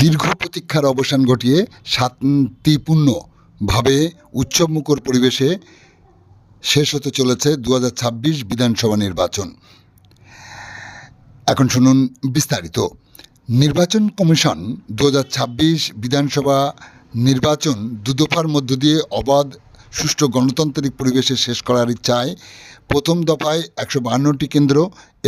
দীর্ঘ প্রতীক্ষার অবসান ঘটিয়ে শান্তিপূর্ণভাবে উৎসবমুখর পরিবেশে শেষ হতে চলেছে 2026 বিধানসভা নির্বাচন। এখন শুনুন বিস্তারিত। নির্বাচন কমিশন 2026 বিধানসভা নির্বাচন দুদফার মধ্য দিয়ে অবাধ সুষ্ঠু গণতান্ত্রিক পরিবেশে শেষ করার ইচ্ছায় প্রথম দফায় 152টি কেন্দ্র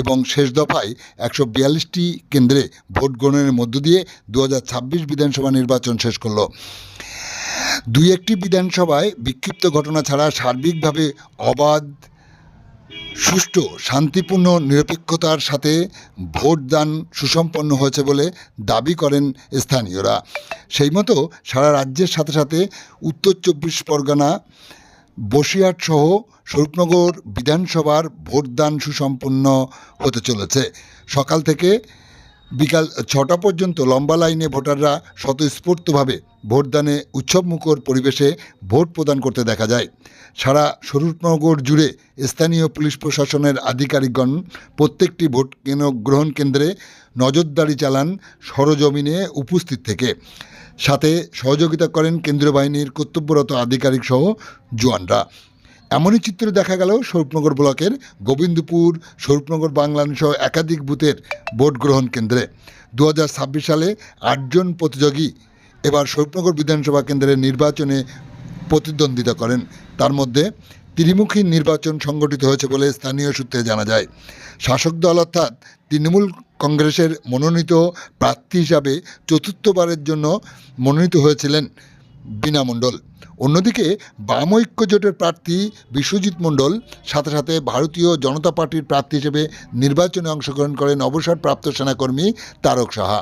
এবং শেষ দফায় 142টি কেন্দ্রে ভোট গ্রহণের মধ্য দিয়ে 2026 বিধানসভা নির্বাচন শেষ করল। দুই একটি বিধানসভায় বিক্ষিপ্ত ঘটনা ছাড়া সার্বিকভাবে অবাধ, সুষ্ঠু, শান্তিপূর্ণ নিরপেক্ষতার সাথে ভোটদান সুসম্পন্ন হয়েছে বলে দাবি করেন স্থানীয়রা। সেই মতো সারা রাজ্যের সাথে সাথে উত্তর 24 পরগনা, বসিরহাট সহ স্বরূপনগর বিধানসভার ভোটদান সুসম্পন্ন হতে চলেছে। সকাল থেকে বিকাল 6টা পর্যন্ত লম্বা লাইনে ভোটাররা স্বতঃস্ফূর্তভাবে ভোটদানে উৎসবমুখর পরিবেশে ভোট প্রদান করতে দেখা যায়। সারা স্বরূপনগর জুড়ে স্থানীয় পুলিশ প্রশাসনের আধিকারিকগণ প্রত্যেকটি ভোট গ্রহণ কেন্দ্রে নজরদারি চালান সরজমিনে উপস্থিত থেকে। সাথে সহযোগিতা করেন কেন্দ্রীয় বাহিনীর কর্তব্যরত আধিকারিক সহ জওয়ানরা। এমনই চিত্র দেখা গেল স্বরূপনগর ব্লকের গোবিন্দপুর, স্বরূপনগর বাংলাদেশ সহ একাধিক বুথের ভোট গ্রহণ কেন্দ্রে। 2026 সালে 8 জন প্রতিযোগী এবার স্বরূপনগর বিধানসভা কেন্দ্রের নির্বাচনে প্রতিদ্বন্দ্বিতা করেন। তার মধ্যে ত্রিমুখী নির্বাচন সংগঠিত হয়েছে বলে স্থানীয় সূত্রে জানা যায়। শাসক দল অর্থাৎ তৃণমূল কংগ্রেসের মনোনীত প্রার্থী হিসাবে চতুর্থবারের জন্য মনোনীত হয়েছিলেন বীণা মণ্ডল। অন্যদিকে বাম ঐক্য জোটের প্রার্থী বিশ্বজিৎ মণ্ডল, সাথে সাথে ভারতীয় জনতা পার্টির প্রার্থী হিসেবে নির্বাচনে অংশগ্রহণ করেন অবসরপ্রাপ্ত সেনাকর্মী তারক সাহা।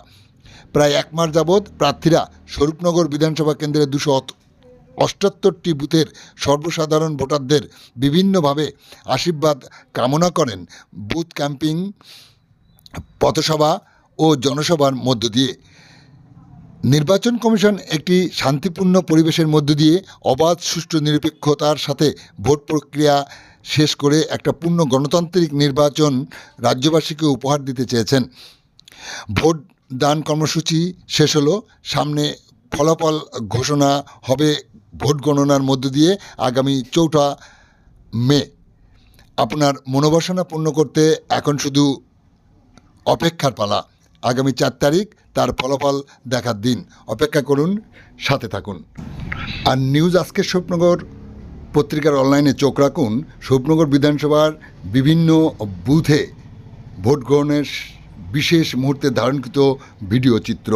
প্রায় এক মাস যাবৎ প্রার্থীরা স্বরূপনগর বিধানসভা কেন্দ্রের 278টি বুথের সর্বসাধারণ ভোটারদের বিভিন্নভাবে আশীর্বাদ কামনা করেন বুথ ক্যাম্পিং, পথসভা ও জনসভার মধ্য দিয়ে। নির্বাচন কমিশন একটি শান্তিপূর্ণ পরিবেশের মধ্য দিয়ে অবাধ, সুষ্ঠু, নিরপেক্ষতার সাথে ভোট প্রক্রিয়া শেষ করে একটা পূর্ণ গণতান্ত্রিক নির্বাচন রাজ্যবাসীকে উপহার দিতে চেয়েছেন। ভোট দান কর্মসূচি শেষ হলো, সামনে ফলাফল ঘোষণা হবে ভোট গণনার মধ্য দিয়ে আগামী 4 মে। আপনার মনোবাসনা পূর্ণ করতে এখন শুধু অপেক্ষার পালা। আগামী 4 তারিখ তার ফলাফল দেখার দিন। অপেক্ষা করুন, সাথে থাকুন। আর নিউজ আজকের স্বরূপনগর পত্রিকার অনলাইনে চোখ রাখুন স্বরূপনগর বিধানসভার বিভিন্ন বুথে ভোট গ্রহণের বিশেষ মুহূর্তে ধারণকৃত ভিডিও চিত্র।